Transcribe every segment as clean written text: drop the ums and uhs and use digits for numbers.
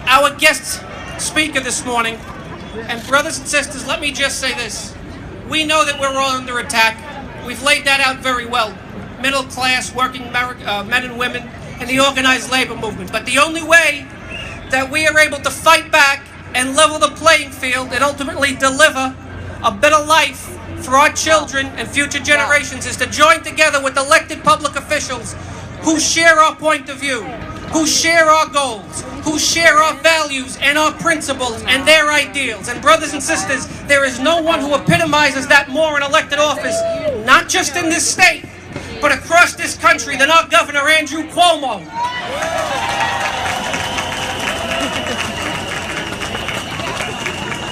our guest speaker this morning. And brothers and sisters, let me just say this. We know that we're all under attack. We've laid that out very well. Middle class, working men and women, and the organized labor movement. But the only way that we are able to fight back and level the playing field and ultimately deliver a better life for our children and future generations is to join together with elected public officials who share our point of view, who share our goals, who share our values and our principles and their ideals. And brothers and sisters, there is no one who epitomizes that more in elected office, not just in this state, but across this country, than our Governor, Andrew Cuomo.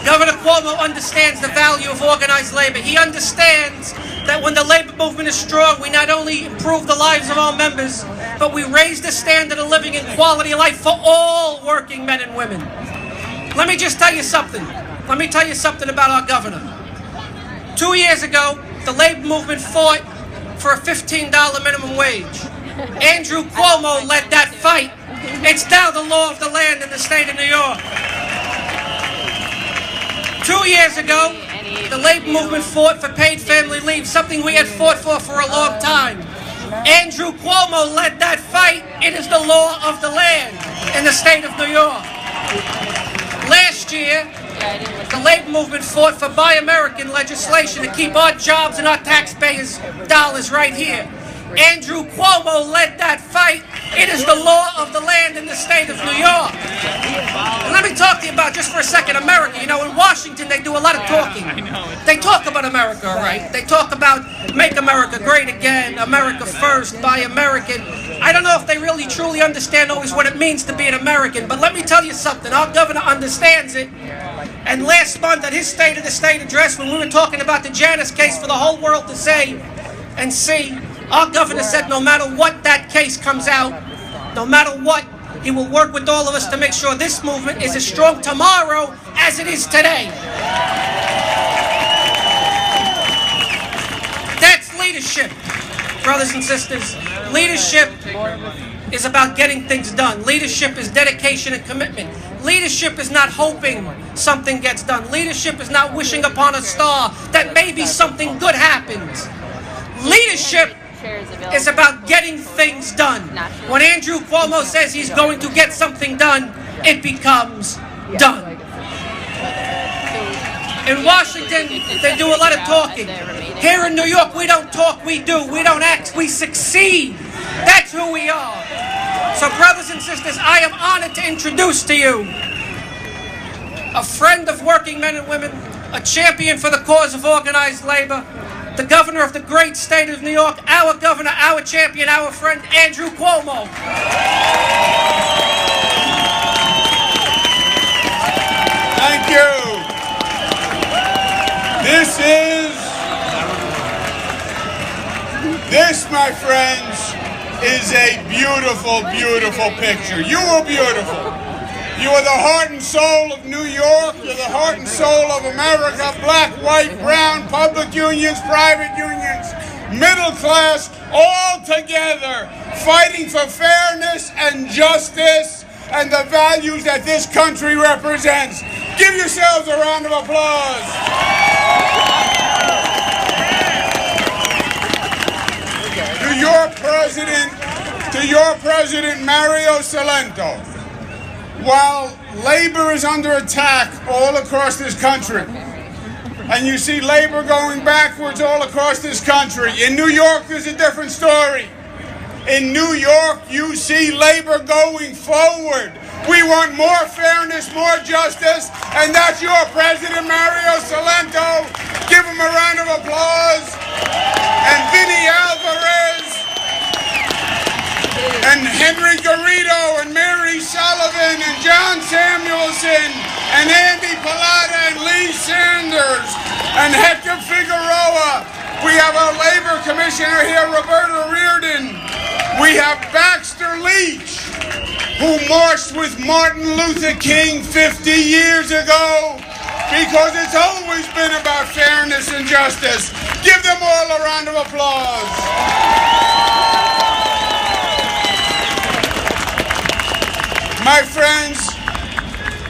Governor Cuomo understands the value of organized labor. He understands that when the labor movement is strong, we not only improve the lives of our members, but we raise the standard of living and quality of life for all working men and women. Let me just tell you something. Let me tell you something about our governor. 2 years ago, the labor movement fought for a $15 minimum wage. Andrew Cuomo led that fight. It's now the law of the land in the state of New York. 2 years ago, the labor movement fought for paid family leave, something we had fought for a long time. Andrew Cuomo led that fight. It is the law of the land in the state of New York. Last year, the labor movement fought for Buy American legislation to keep our jobs and our taxpayers' dollars right here. Andrew Cuomo led that fight. It is the law of the land in the state of New York. And let me talk to you about, just for a second, America. You know, in Washington, they do a lot of talking. They talk about America, all right? They talk about make America great again, America first, Buy American. I don't know if they really truly understand always what it means to be an American, but let me tell you something. Our governor understands it. And last month at his State of the State address, when we were talking about the Janus case for the whole world to say and see, our governor said no matter what that case comes out, no matter what, he will work with all of us to make sure this movement is as strong tomorrow as it is today. That's leadership, brothers and sisters. Leadership is about getting things done. Leadership is dedication and commitment. Leadership is not hoping something gets done. Leadership is not wishing upon a star that maybe something good happens. Leadership is about getting things done. When Andrew Cuomo says he's going to get something done, it becomes done. In Washington, they do a lot of talking. Here in New York, we don't talk, we do. We don't act, we succeed. That's who we are. So brothers and sisters, I am honored to introduce to you a friend of working men and women, a champion for the cause of organized labor, the governor of the great state of New York, our governor, our champion, our friend, Andrew Cuomo. Thank you. This, my friends, is a beautiful, beautiful picture. You are beautiful. You are the heart and soul of New York. You're the heart and soul of America. Black, white, brown, public unions, private unions, middle class, all together, fighting for fairness and justice and the values that this country represents. Give yourselves a round of applause. To your president, Mario Cilento. While labor is under attack all across this country, and you see labor going backwards all across this country, in New York there's a different story. In New York you see labor going forward. We want more fairness, more justice, and that's your president, Mario Cilento. Give him a round of applause. And Vinny Alvarez, and Henry Garrido, and Mary Sullivan, and John Samuelson, and Andy Pallotta, and Lee Sanders, and Hector Figueroa. We have our labor commissioner here, Roberta Reardon. We have Baxter Leach, who marched with Martin Luther King 50 years ago, because it's always been about fairness and justice. Give them all a round of applause. My friends,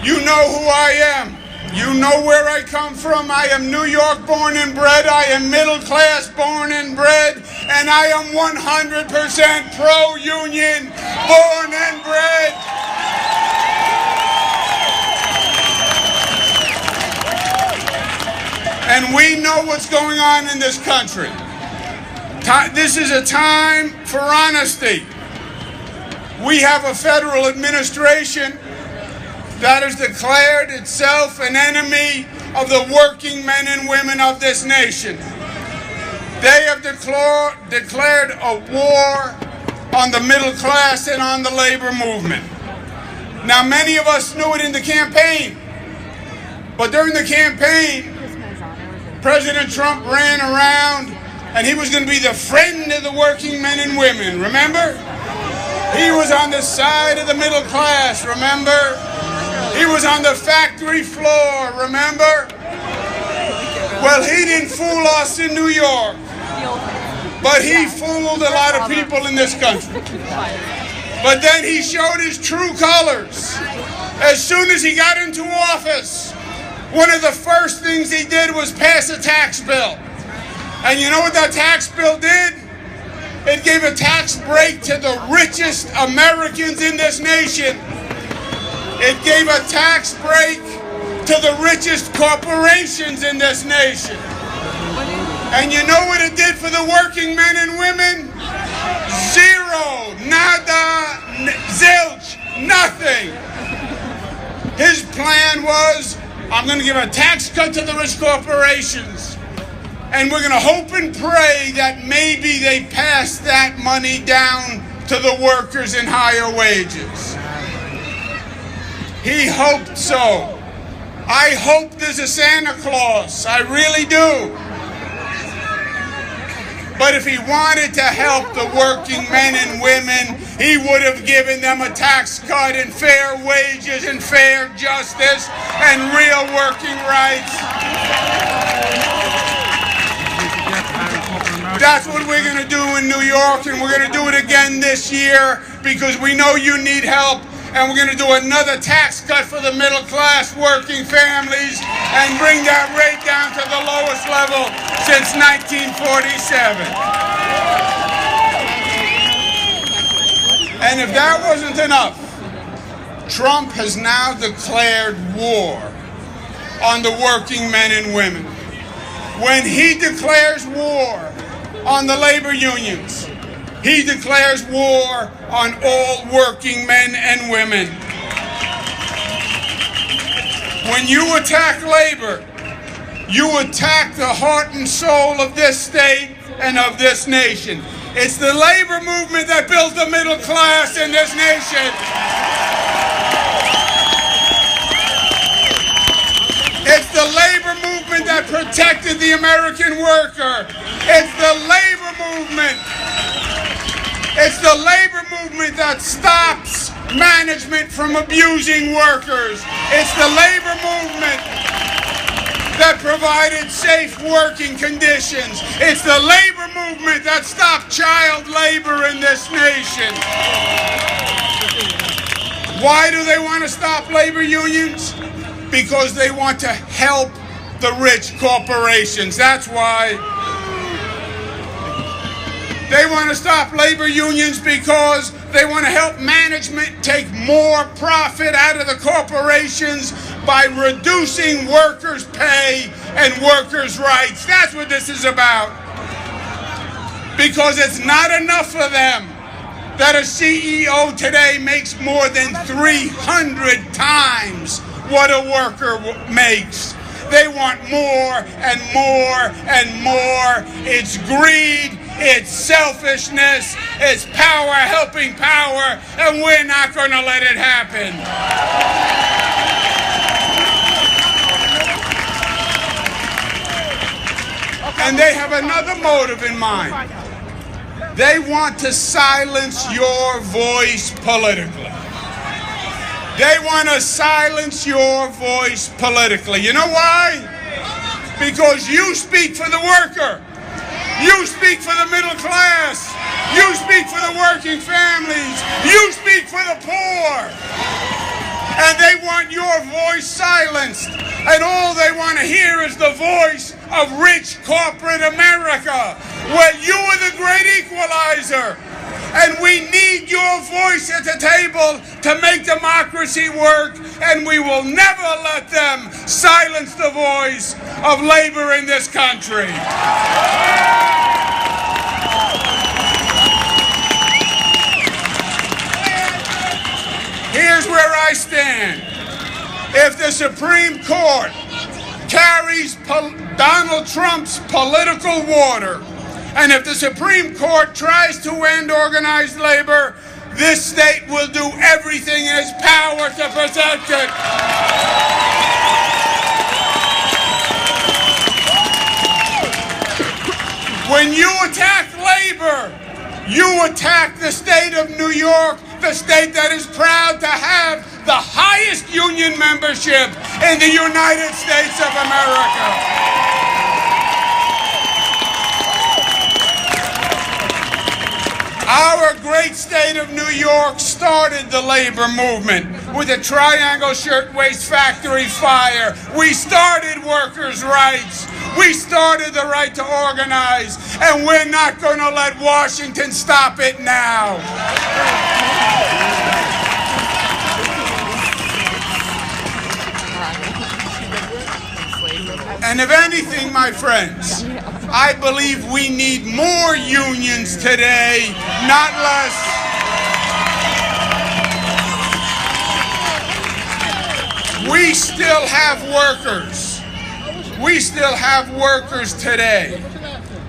You know who I am. You know where I come from. I am New York born and bred. I am middle class born and bred. And I am 100% pro-union, born and bred. And we know what's going on in this country. This is a time for honesty. We have a federal administration that has declared itself an enemy of the working men and women of this nation. They have declared a war on the middle class and on the labor movement. Now, many of us knew it in the campaign, but during the campaign, President Trump ran around and he was going to be the friend of the working men and women, remember? He was on the side of the middle class, remember? He was on the factory floor, remember? Well, he didn't fool us in New York, but he fooled a lot of people in this country. But then he showed his true colors. As soon as he got into office, one of the first things he did was pass a tax bill. And you know what that tax bill did? It gave a tax break to the richest Americans in this nation. It gave a tax break to the richest corporations in this nation. And you know what it did for the working men and women? Zero, nada, zilch, nothing. His plan was, I'm going to give a tax cut to the rich corporations, and we're going to hope and pray that maybe they pass that money down to the workers in higher wages. He hoped so. I hope there's a Santa Claus. I really do. But if he wanted to help the working men and women, he would have given them a tax cut and fair wages and fair justice and real working rights. That's what we're going to do in New York, and we're going to do it again this year because we know you need help. And we're going to do another tax cut for the middle class working families and bring that rate down to the lowest level since 1947. And if that wasn't enough, Trump has now declared war on the working men and women. When he declares war on the labor unions, he declares war on all working men and women. When you attack labor, you attack the heart and soul of this state and of this nation. It's the labor movement that built the middle class in this nation. It's the labor movement that protected the American worker. It's the labor movement. It's the labor movement that stops management from abusing workers. It's the labor movement that provided safe working conditions. It's the labor movement that stopped child labor in this nation. Why do they want to stop labor unions? Because they want to help the rich corporations. That's why. They want to stop labor unions because they want to help management take more profit out of the corporations by reducing workers' pay and workers' rights. That's what this is about. Because it's not enough for them that a CEO today makes more than 300 times what a worker makes. They want more and more and more. It's greed. It's selfishness, it's power helping power, and we're not going to let it happen. And they have another motive in mind. They want to silence your voice politically. They want to silence your voice politically. You know why? Because you speak for the worker. You speak for the middle class. You speak for the working families. You speak for the poor. And they want your voice silenced, and all they want to hear is the voice of rich corporate America. Well, you are the great equalizer, and we need your voice at the table to make democracy work, and we will never let them silence the voice of labor in this country. Here's where I stand. If the Supreme Court carries Donald Trump's political water, and if the Supreme Court tries to end organized labor, this state will do everything in its power to protect it. When you attack labor, you attack the state of New York, the state that is proud to have the highest union membership in the United States of America. Our great state of New York started the labor movement with the Triangle Shirtwaist Factory fire. We started workers' rights. We started the right to organize, and we're not going to let Washington stop it now. And if anything, my friends, I believe we need more unions today, not less. We still have workers. We still have workers today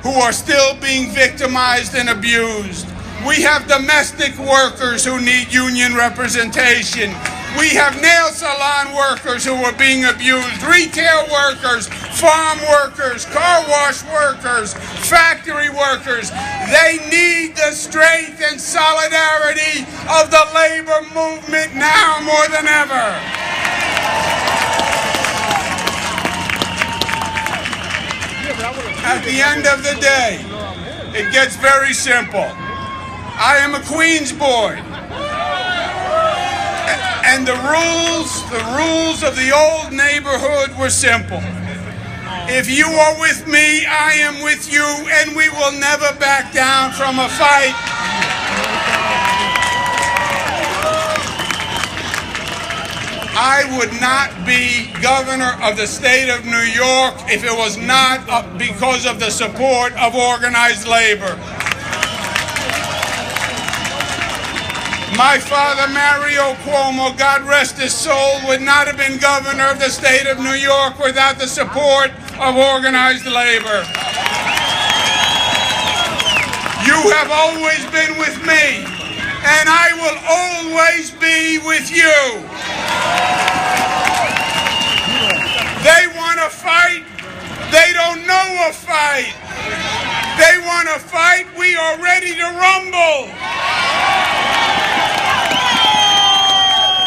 who are still being victimized and abused. We have domestic workers who need union representation. We have nail salon workers who are being abused, retail workers, farm workers, car wash workers, factory workers. They need the strength and solidarity of the labor movement now more than ever. At the end of the day, it gets very simple. I am a Queens boy. And the rules of the old neighborhood were simple. If you are with me, I am with you, and we will never back down from a fight. I would not be governor of the state of New York if it was not because of the support of organized labor. My father, Mario Cuomo, God rest his soul, would not have been governor of the state of New York without the support of organized labor. You have always been with me, and I will always be with you. They want to fight. They don't know a fight. They want to fight. We are ready to rumble.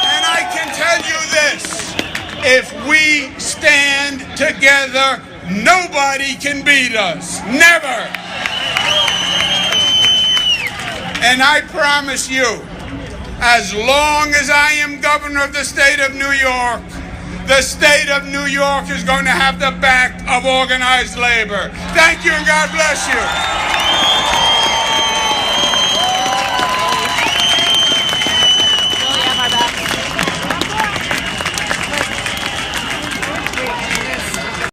And I can tell you this. If we stand together, nobody can beat us. Never. And I promise you, as long as I am governor of the state of New York, the state of New York is going to have the back of organized labor. Thank you, and God bless you.